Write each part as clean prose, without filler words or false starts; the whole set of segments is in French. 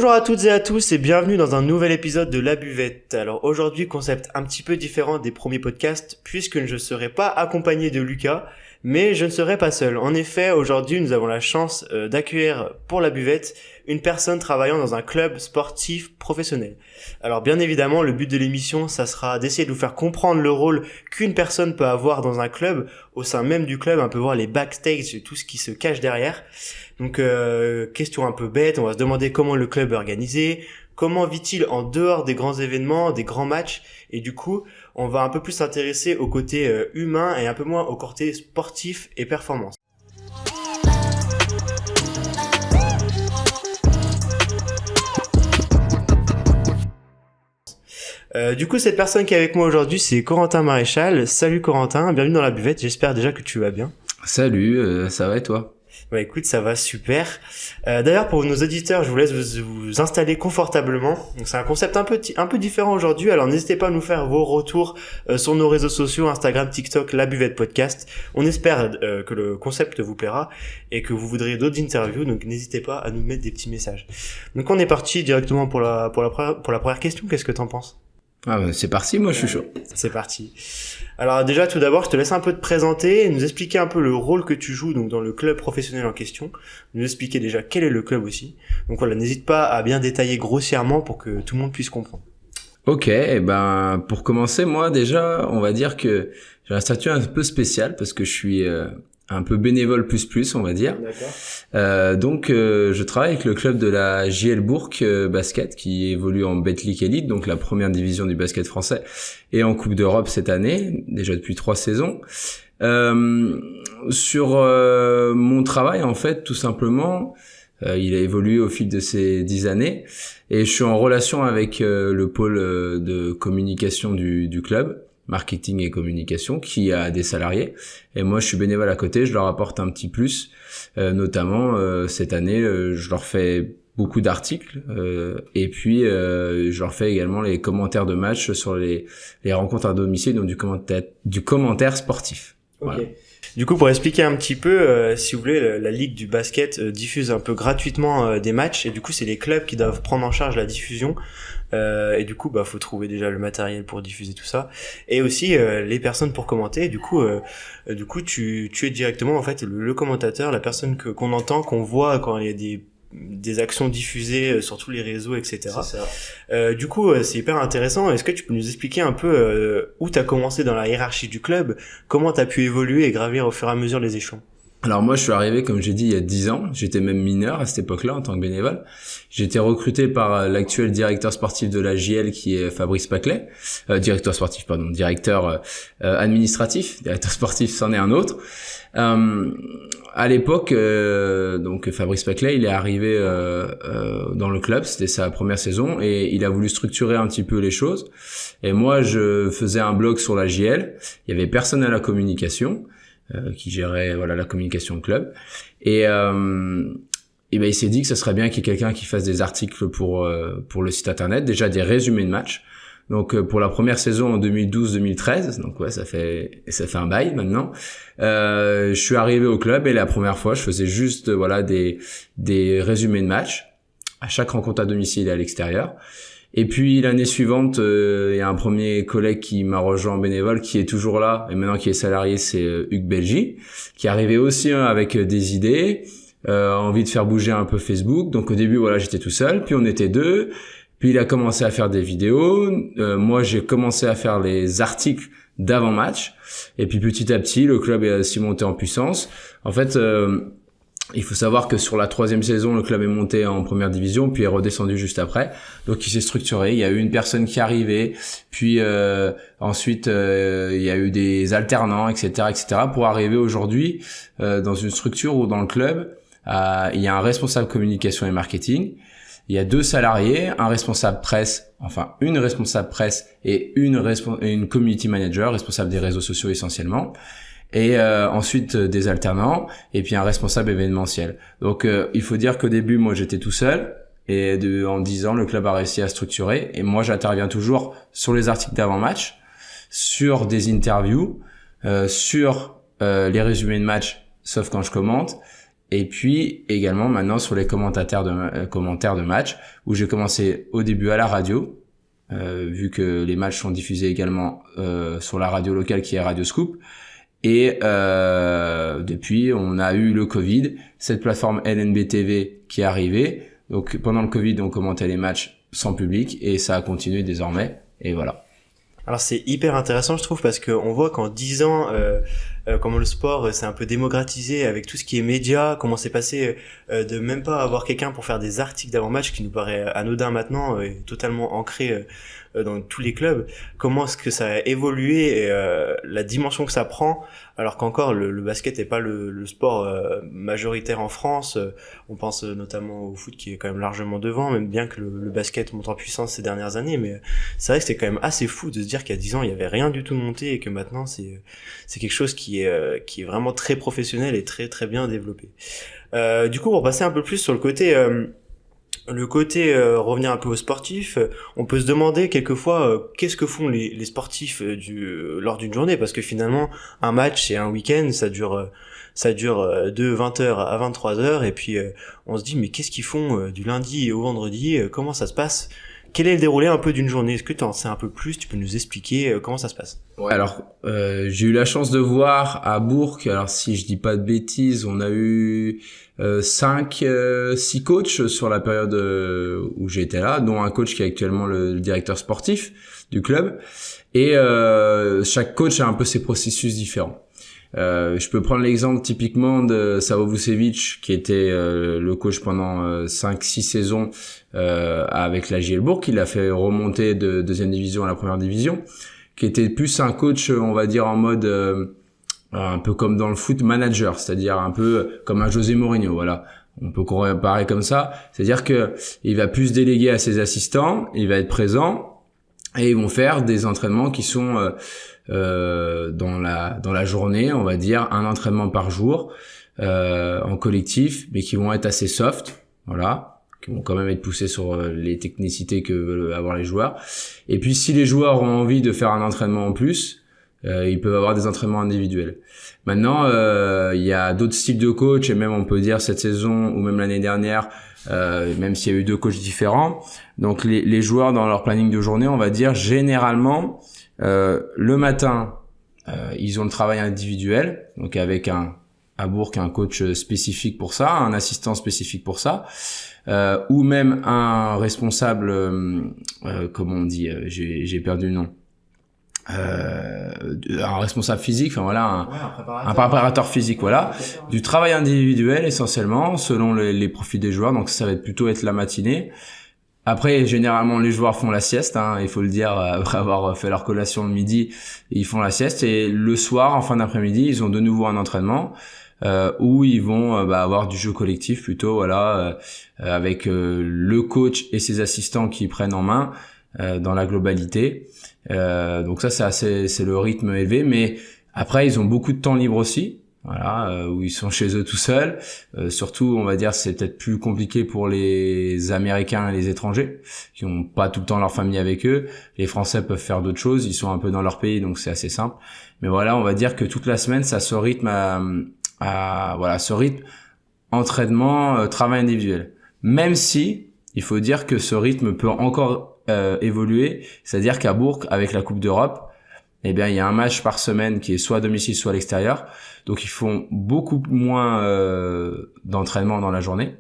Bonjour à toutes et à tous et bienvenue dans un nouvel épisode de La Buvette. Alors aujourd'hui, concept un petit peu différent des premiers podcasts puisque je ne serai pas accompagné de Lucas, mais je ne serai pas seul. En effet, aujourd'hui, nous avons la chance d'accueillir pour La Buvette une personne travaillant dans un club sportif professionnel. Alors bien évidemment, le but de l'émission, ça sera d'essayer de vous faire comprendre le rôle qu'une personne peut avoir dans un club, au sein même du club, un peu voir les backstage et tout ce qui se cache derrière. Donc, question un peu bête, on va se demander comment le club est organisé, comment vit-il en dehors des grands événements, des grands matchs, et du coup, on va un peu plus s'intéresser au côté humain et un peu moins au côté sportif et performance. Du coup, cette personne qui est avec moi aujourd'hui, c'est Corentin Maréchal. Salut Corentin, bienvenue dans La Buvette, j'espère déjà que tu vas bien. Salut, ça va et toi? Bah écoute, ça va super. D'ailleurs, pour nos auditeurs, je vous laisse vous installer confortablement. Donc c'est un concept un peu différent aujourd'hui. Alors n'hésitez pas à nous faire vos retours sur nos réseaux sociaux, Instagram, TikTok, La Buvette Podcast. On espère que le concept vous plaira et que vous voudrez d'autres interviews. Donc n'hésitez pas à nous mettre des petits messages. Donc on est parti directement pour la première question. Qu'est-ce que t'en penses? Ah bah, c'est parti, moi je suis chaud. C'est parti. Alors déjà, tout d'abord, je te laisse un peu te présenter et nous expliquer un peu le rôle que tu joues donc dans le club professionnel en question. Nous expliquer déjà quel est le club aussi. Donc voilà, n'hésite pas à bien détailler grossièrement pour que tout le monde puisse comprendre. Ok, et ben pour commencer, moi déjà, on va dire que j'ai un statut un peu spécial parce que je suis un peu bénévole plus, on va dire. D'accord. Donc je travaille avec le club de la JL Bourg basket qui évolue en Betclic Elite, donc la première division du basket français, et en Coupe d'Europe cette année, déjà depuis 3 saisons. Sur mon travail, en fait, tout simplement, il a évolué au fil de ces 10 années, et je suis en relation avec le pôle de communication du club, marketing et communication, qui a des salariés, et moi je suis bénévole à côté, je leur apporte un petit plus, notamment cette année je leur fais beaucoup d'articles, et puis je leur fais également les commentaires de match sur les rencontres à domicile, donc du commentaire sportif. Ok. Voilà. Du coup, pour expliquer un petit peu, si vous voulez, la Ligue du basket diffuse un peu gratuitement des matchs, et du coup c'est les clubs qui doivent prendre en charge la diffusion. Et du coup, faut trouver déjà le matériel pour diffuser tout ça, et aussi les personnes pour commenter. Et du coup, tu es directement en fait le commentateur, la personne qu'on entend, qu'on voit quand il y a des actions diffusées sur tous les réseaux, etc. C'est ça. Du coup, c'est hyper intéressant. Est-ce que tu peux nous expliquer un peu où t'as commencé dans la hiérarchie du club, comment t'as pu évoluer et gravir au fur et à mesure les échelons? Alors moi je suis arrivé, comme j'ai dit, il y a 10 ans, j'étais même mineur à cette époque-là en tant que bénévole. J'ai été recruté par l'actuel directeur sportif de la JL qui est Fabrice Paclet, directeur administratif, directeur sportif c'en est un autre. À l'époque, donc Fabrice Paclet, il est arrivé dans le club, c'était sa première saison, et il a voulu structurer un petit peu les choses. Et moi je faisais un blog sur la JL, il y avait personne à la communication, qui gérait la communication au club, et il s'est dit que ça serait bien qu'il y ait quelqu'un qui fasse des articles pour le site internet, déjà des résumés de matchs. Donc pour la première saison en 2012-2013, donc ouais, ça fait un bail maintenant. Je suis arrivé au club et la première fois je faisais juste des résumés de matchs à chaque rencontre à domicile et à l'extérieur. Et puis l'année suivante, il y a un premier collègue qui m'a rejoint en bénévole, qui est toujours là et maintenant qui est salarié, c'est Hugues Belgy, qui est arrivé aussi avec des idées, envie de faire bouger un peu Facebook. Donc au début j'étais tout seul, puis on était 2, puis il a commencé à faire des vidéos, moi j'ai commencé à faire les articles d'avant-match, et puis petit à petit le club est aussi monté en puissance. En fait, il faut savoir que sur la 3e saison, le club est monté en première division, puis est redescendu juste après. Donc il s'est structuré, il y a eu une personne qui est arrivée, puis ensuite il y a eu des alternants, etc., pour arriver aujourd'hui dans une structure où dans le club, il y a un responsable communication et marketing, il y a 2 salariés, un responsable presse, une responsable presse et une community manager, responsable des réseaux sociaux essentiellement. Et ensuite des alternants, et puis un responsable événementiel. Donc il faut dire qu'au début moi j'étais tout seul, et en 10 ans le club a réussi à structurer, et moi j'interviens toujours sur les articles d'avant-match, sur des interviews, sur les résumés de match, sauf quand je commente, Et puis également maintenant sur les commentaires de match, où j'ai commencé au début à la radio, vu que les matchs sont diffusés également sur la radio locale qui est Radio Scoop. Et depuis, on a eu le Covid, cette plateforme LNB TV qui est arrivée. Donc pendant le Covid, on commentait les matchs sans public et ça a continué désormais. Et voilà. Alors c'est hyper intéressant je trouve parce que on voit qu'en 10 ans comment le sport s'est un peu démocratisé avec tout ce qui est médias, comment c'est passé de même pas avoir quelqu'un pour faire des articles d'avant-match qui nous paraît anodin maintenant et totalement ancré dans tous les clubs, comment est-ce que ça a évolué et la dimension que ça prend alors qu'encore le basket n'est pas le sport majoritaire en France. On pense notamment au foot qui est quand même largement devant, même bien que le basket monte en puissance ces dernières années, mais c'est vrai que c'est quand même assez fou de se dire qu'il y a 10 ans il y avait rien du tout monté et que maintenant c'est quelque chose qui est vraiment très professionnel et très très bien développé. Du coup, pour passer un peu plus sur le côté revenir un peu aux sportifs, on peut se demander quelquefois qu'est-ce que font les sportifs lors d'une journée, parce que finalement un match et un week-end ça dure de 20h à 23h et puis on se dit mais qu'est-ce qu'ils font du lundi au vendredi, comment ça se passe? Quel est le déroulé un peu d'une journée? Est-ce que tu en sais un peu plus? Tu peux nous expliquer comment ça se passe? Ouais, alors j'ai eu la chance de voir à Bourg, alors si je dis pas de bêtises, on a eu 6 coachs sur la période où j'étais là, dont un coach qui est actuellement le directeur sportif du club. Et chaque coach a un peu ses processus différents. Je peux prendre l'exemple typiquement de Savo Vucevic, qui était le coach pendant 5-6 saisons avec la JL Bourg. Il a fait remonter de deuxième division à la première division, qui était plus un coach, on va dire, en mode un peu comme dans le foot manager, c'est-à-dire un peu comme un José Mourinho, voilà. On peut comparer comme ça, c'est-à-dire que il va plus déléguer à ses assistants, il va être présent et ils vont faire des entraînements qui sont dans la journée, on va dire un entraînement par jour en collectif, mais qui vont être assez soft, voilà, qui vont quand même être poussés sur les technicités que veulent avoir les joueurs. Et puis si les joueurs ont envie de faire un entraînement en plus, ils peuvent avoir des entraînements individuels. Maintenant, il y a d'autres styles de coach, et même on peut dire cette saison ou même l'année dernière, même s'il y a eu 2 coachs différents. Donc les joueurs dans leur planning de journée, on va dire généralement le matin, ils ont le travail individuel, donc avec à Bourg un coach spécifique pour ça, un assistant spécifique pour ça, ou même un responsable, comment on dit, j'ai perdu le nom. Un responsable physique, enfin voilà, un préparateur physique, voilà, du travail individuel essentiellement selon les profils des joueurs. Donc ça va plutôt être la matinée. Après, généralement, les joueurs font la sieste, hein, il faut le dire, après avoir fait leur collation le midi, ils font la sieste. Et le soir, en fin d'après-midi, ils ont de nouveau un entraînement où ils vont avoir du jeu collectif plutôt, voilà, avec le coach et ses assistants qui prennent en main dans la globalité. Donc ça, c'est le rythme élevé. Mais après, ils ont beaucoup de temps libre aussi. Voilà, où ils sont chez eux tout seuls. Surtout, on va dire, c'est peut-être plus compliqué pour les Américains et les étrangers qui ont pas tout le temps leur famille avec eux. Les Français peuvent faire d'autres choses, ils sont un peu dans leur pays, donc c'est assez simple. Mais voilà, on va dire que toute la semaine, ça se rythme voilà, ce rythme entraînement, travail individuel. Même si, il faut dire que ce rythme peut encore évoluer, c'est-à-dire qu'à Bourg, avec la Coupe d'Europe, eh bien, il y a un match par semaine qui est soit à domicile, soit à l'extérieur. Donc, ils font beaucoup moins d'entraînement dans la journée.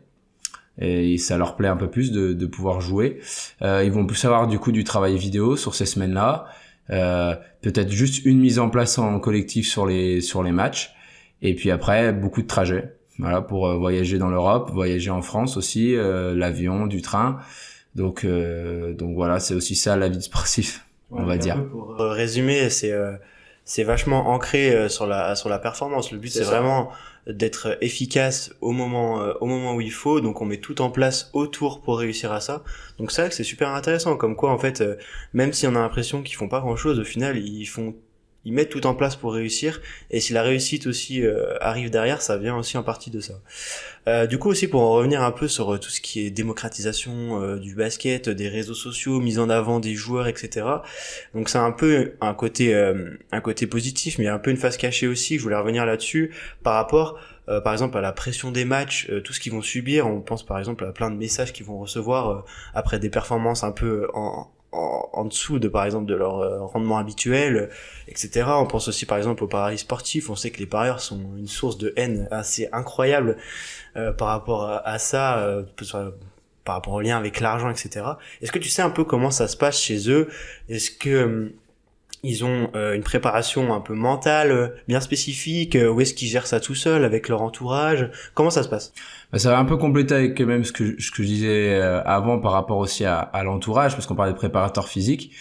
Et ça leur plaît un peu plus de pouvoir jouer. Ils vont plus avoir du coup du travail vidéo sur ces semaines-là. Peut-être juste une mise en place en collectif sur les matchs. Et puis après, beaucoup de trajets. Voilà, pour voyager dans l'Europe, voyager en France aussi, l'avion, du train. Donc voilà, c'est aussi ça la vie de sportif. On va dire. Pour résumer, c'est vachement ancré sur la performance. Le but c'est vraiment d'être efficace au moment où il faut. Donc on met tout en place autour pour réussir à ça. Donc c'est vrai que c'est super intéressant. Comme quoi en fait, même si on a l'impression qu'ils font pas grand chose, au final ils mettent tout en place pour réussir, et si la réussite aussi arrive derrière, ça vient aussi en partie de ça. Du coup aussi, pour en revenir un peu sur tout ce qui est démocratisation du basket, des réseaux sociaux, mise en avant des joueurs, etc. Donc c'est un peu un côté positif, mais un peu une face cachée aussi. Je voulais revenir là-dessus par rapport par exemple à la pression des matchs, tout ce qu'ils vont subir. On pense par exemple à plein de messages qu'ils vont recevoir après des performances un peu en dessous de par exemple de leur rendement habituel, etc. On pense aussi par exemple aux paris sportifs. On sait que les parieurs sont une source de haine assez incroyable par rapport à ça, par rapport au lien avec l'argent, etc. Est-ce que tu sais un peu comment ça se passe chez eux? Est-ce que ils ont une préparation un peu mentale bien spécifique, ou est-ce qu'ils gèrent ça tout seuls avec leur entourage? Comment ça se passe? Ça va un peu compléter avec même ce que je disais avant par rapport aussi à l'entourage, parce qu'on parlait de préparateur physique.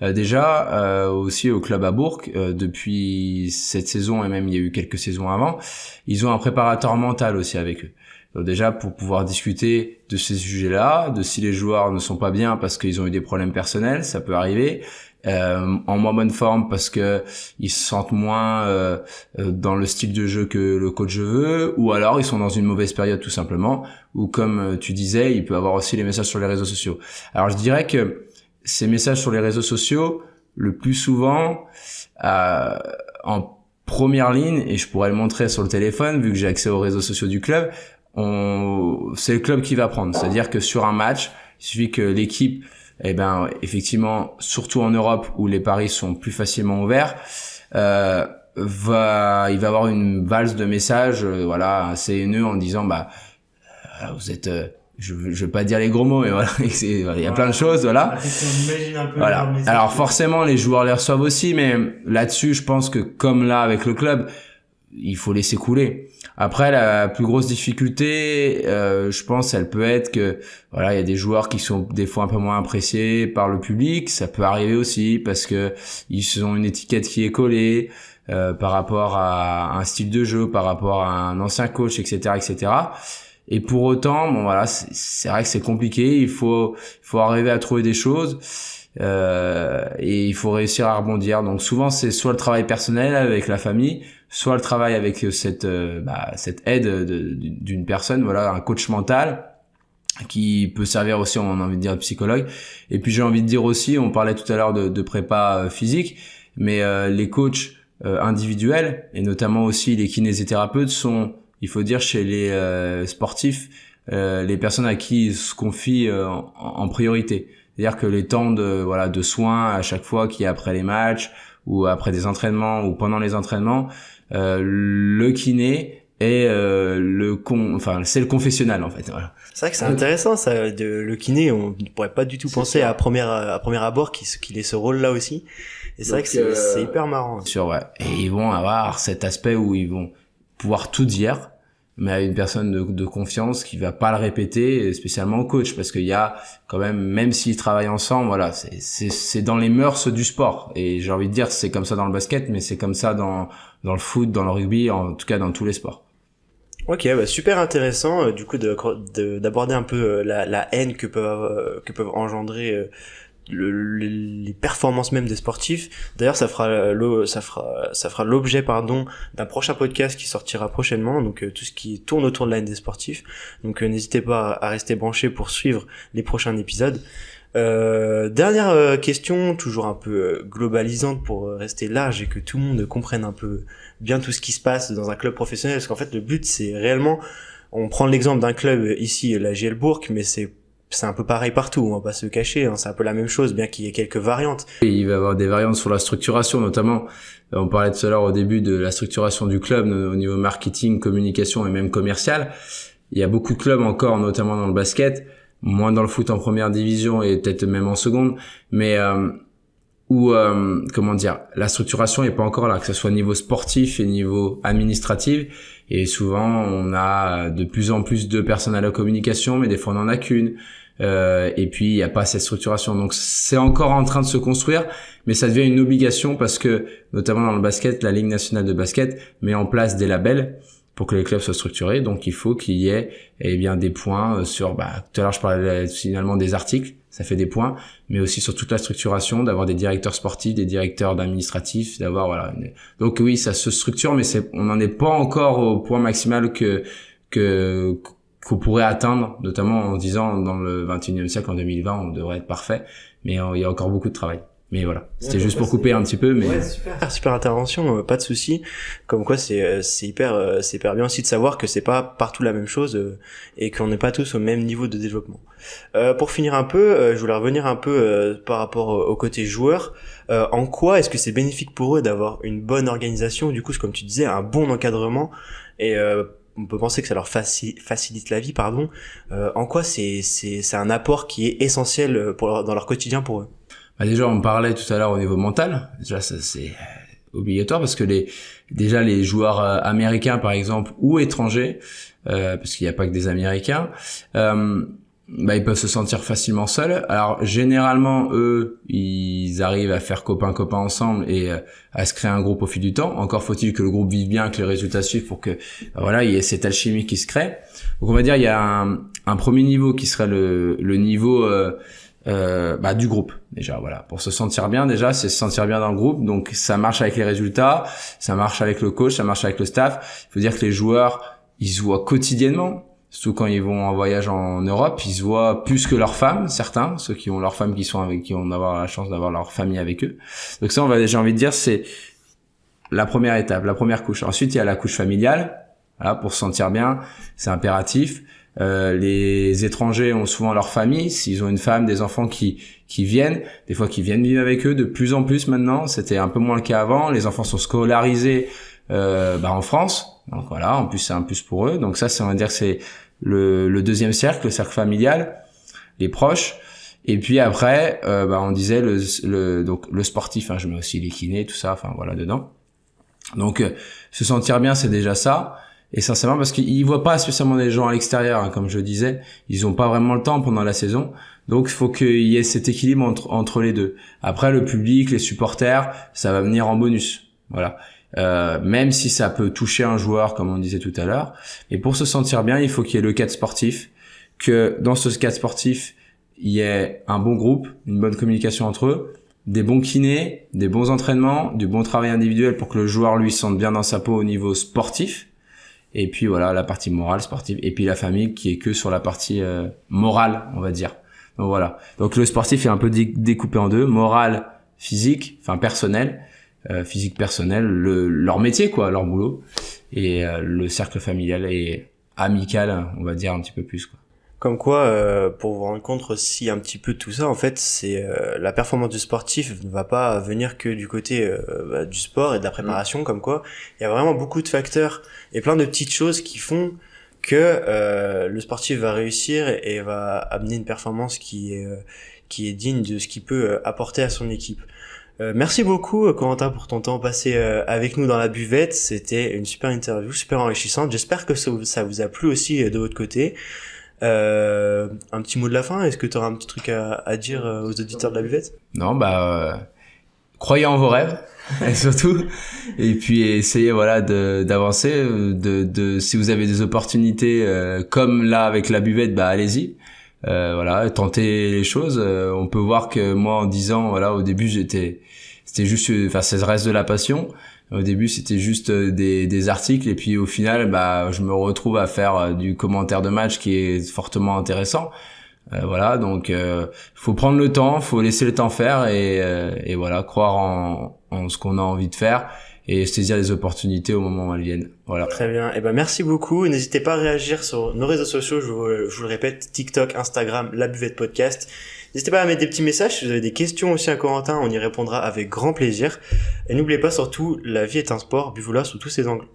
Déjà aussi au club à Bourg, depuis cette saison et même il y a eu quelques saisons avant, ils ont un préparateur mental aussi avec eux. Donc déjà pour pouvoir discuter de ces sujets-là, de si les joueurs ne sont pas bien parce qu'ils ont eu des problèmes personnels, ça peut arriver. En moins bonne forme parce que ils se sentent moins dans le style de jeu que le coach veut, ou alors ils sont dans une mauvaise période tout simplement, ou comme tu disais, il peut avoir aussi les messages sur les réseaux sociaux. Alors je dirais que ces messages sur les réseaux sociaux, le plus souvent en première ligne, et je pourrais le montrer sur le téléphone vu que j'ai accès aux réseaux sociaux du club, c'est le club qui va prendre. C'est-à-dire que sur un match, il suffit que l'équipe, effectivement, surtout en Europe où les paris sont plus facilement ouverts, il va avoir une valse de messages, assez haineux en disant, vous êtes, je vais pas dire les gros mots, mais voilà, il y a plein de choses, voilà. Voilà. Alors forcément, les joueurs les reçoivent aussi, mais là-dessus, je pense que comme là avec le club, il faut laisser couler. Après, la plus grosse difficulté, je pense, elle peut être que il y a des joueurs qui sont des fois un peu moins appréciés par le public. Ça peut arriver aussi parce que ils ont une étiquette qui est collée par rapport à un style de jeu, par rapport à un ancien coach, etc., etc. Et pour autant, c'est vrai que c'est compliqué. Il faut arriver à trouver des choses. Et il faut réussir à rebondir. Donc souvent c'est soit le travail personnel avec la famille, soit le travail avec cette aide d'une personne, un coach mental qui peut servir aussi, on a envie de dire, de psychologue. Et puis j'ai envie de dire aussi, on parlait tout à l'heure de prépa physique, mais les coachs individuels et notamment aussi les kinésithérapeutes sont, il faut dire, chez les sportifs, les personnes à qui ils se confient en priorité. C'est-à-dire que les temps de soins à chaque fois qu'il y a après les matchs ou après des entraînements ou pendant les entraînements, le kiné est c'est le confessionnal en fait. Voilà. C'est vrai que c'est intéressant ça, le kiné. On ne pourrait pas du tout penser à premier abord qu'il ait ce rôle-là aussi. Et c'est vrai que c'est hyper marrant. Sûr, ouais. Et ils vont avoir cet aspect où ils vont pouvoir tout dire, mais à une personne de confiance qui va pas le répéter, spécialement au coach, parce qu'il y a quand même s'ils travaillent ensemble, c'est dans les mœurs du sport. Et j'ai envie de dire, c'est comme ça dans le basket, mais c'est comme ça dans le foot, dans le rugby, en tout cas dans tous les sports. Ok, super intéressant, du coup, d'aborder un peu la haine que peuvent engendrer les performances même des sportifs. D'ailleurs, ça fera l'objet d'un prochain podcast qui sortira prochainement, donc tout ce qui tourne autour de la haine des sportifs. Donc n'hésitez pas à rester branchés pour suivre les prochains épisodes. Dernière question, toujours un peu globalisante pour rester large et que tout le monde comprenne un peu bien tout ce qui se passe dans un club professionnel, parce qu'en fait le but c'est réellement, on prend l'exemple d'un club ici, la JL Bourg, mais c'est un peu pareil partout, on va pas se cacher, hein, c'est un peu la même chose, bien qu'il y ait quelques variantes. Et il va y avoir des variantes sur la structuration, notamment, on parlait tout à l'heure au début de la structuration du club au niveau marketing, communication et même commercial. Il y a beaucoup de clubs encore, notamment dans le basket, moins dans le foot en première division et peut-être même en seconde, mais où la structuration est pas encore là, que ce soit niveau sportif et niveau administratif. Et souvent on a de plus en plus de personnes à la communication, mais des fois on en a qu'une. Et puis il y a pas cette structuration, donc c'est encore en train de se construire, mais ça devient une obligation parce que notamment dans le basket, la Ligue nationale de basket met en place des labels pour que les clubs soient structurés. Donc il faut qu'il y ait des points sur tout à l'heure je parlais finalement des articles, ça fait des points, mais aussi sur toute la structuration, d'avoir des directeurs sportifs, des directeurs administratifs, d'avoir donc oui, ça se structure, mais on n'en est pas encore au point maximal qu'on pourrait atteindre, notamment en disant dans le 21e siècle, en 2020, on devrait être parfait, mais il y a encore beaucoup de travail. Mais voilà, c'était juste pour couper un petit peu, mais ouais, super intervention, pas de souci. Comme quoi c'est hyper bien aussi de savoir que c'est pas partout la même chose et qu'on n'est pas tous au même niveau de développement. Pour finir un peu, je voulais revenir un peu par rapport au côté joueur. En quoi est-ce que c'est bénéfique pour eux d'avoir une bonne organisation, du coup, comme tu disais, un bon encadrement et on peut penser que ça leur facilite la vie, pardon. En quoi c'est un apport qui est essentiel dans leur quotidien pour eux? Bah déjà, on parlait tout à l'heure au niveau mental. Déjà, ça c'est obligatoire parce que déjà les joueurs américains par exemple ou étrangers, parce qu'il n'y a pas que des Américains, bah ils peuvent se sentir facilement seuls. Alors généralement eux, ils arrivent à faire copain ensemble et à se créer un groupe au fil du temps. Encore faut-il que le groupe vive bien, que les résultats suivent pour que voilà il y ait cette alchimie qui se crée. Donc on va dire il y a un premier niveau qui serait le niveau du groupe déjà, voilà, pour se sentir bien déjà, c'est se sentir bien dans le groupe. Donc ça marche avec les résultats, ça marche avec le coach, ça marche avec le staff. Il faut dire que les joueurs ils se voient quotidiennement, surtout quand ils vont en voyage en Europe, ils se voient plus que leurs femmes, certains, ceux qui ont leurs femmes qui ont la chance d'avoir leur famille avec eux. Donc ça j'ai envie de dire c'est la première étape, la première couche. Ensuite il y a la couche familiale, voilà, pour se sentir bien, c'est impératif. Les étrangers ont souvent leur famille, s'ils ont une femme, des enfants qui viennent, des fois qui viennent vivre avec eux de plus en plus maintenant, c'était un peu moins le cas avant. Les enfants sont scolarisés en France, donc voilà, en plus c'est un plus pour eux. Donc ça c'est, on va dire que c'est le deuxième cercle, le cercle familial, les proches. Et puis après on disait donc le sportif, hein, je mets aussi les kinés, tout ça, enfin voilà dedans. Donc se sentir bien, c'est déjà ça. Et sincèrement, parce qu'ils voient pas spécialement des gens à l'extérieur, hein, comme je disais, ils ont pas vraiment le temps pendant la saison. Donc il faut qu'il y ait cet équilibre entre les deux. Après le public, les supporters, ça va venir en bonus. Voilà. Même si ça peut toucher un joueur, comme on disait tout à l'heure. Et pour se sentir bien, il faut qu'il y ait le cadre sportif, que dans ce cadre sportif, il y ait un bon groupe, une bonne communication entre eux, des bons kinés, des bons entraînements, du bon travail individuel pour que le joueur lui se sente bien dans sa peau au niveau sportif. Et puis voilà, la partie morale, sportive, et puis la famille qui est que sur la partie morale, on va dire. Donc voilà. Donc le sportif est un peu découpé en deux, morale, physique, enfin personnel, physique personnel, leur métier quoi, leur boulot, et le cercle familial et amical, on va dire un petit peu plus quoi. Comme quoi, pour vous rendre compte aussi un petit peu de tout ça, en fait, c'est la performance du sportif ne va pas venir que du côté du sport et de la préparation, comme quoi il y a vraiment beaucoup de facteurs et plein de petites choses qui font que le sportif va réussir et va amener une performance qui est digne de ce qu'il peut apporter à son équipe. Merci beaucoup Corentin pour ton temps passé avec nous dans la buvette. C'était une super interview, super enrichissante. J'espère que ça vous a plu aussi de votre côté. Un petit mot de la fin, est-ce que tu auras un petit truc à dire aux auditeurs de la buvette? Non, croyez en vos rêves, et surtout, et puis essayez voilà d'avancer, si vous avez des opportunités comme là avec la buvette, allez-y. Voilà, tentez les choses. On peut voir que moi en 10 ans, voilà, au début c'était juste, enfin ça reste de la passion. Au début, c'était juste des articles et puis au final, je me retrouve à faire du commentaire de match qui est fortement intéressant. Voilà, donc faut prendre le temps, faut laisser le temps faire et voilà, croire en ce qu'on a envie de faire et saisir les opportunités au moment où elles viennent. Voilà. Très bien. Et merci beaucoup. N'hésitez pas à réagir sur nos réseaux sociaux, je vous le répète, TikTok, Instagram, La Buvette Podcast. N'hésitez pas à mettre des petits messages si vous avez des questions aussi à Corentin, on y répondra avec grand plaisir. Et n'oubliez pas surtout, la vie est un sport, buvez-la sous tous ses angles.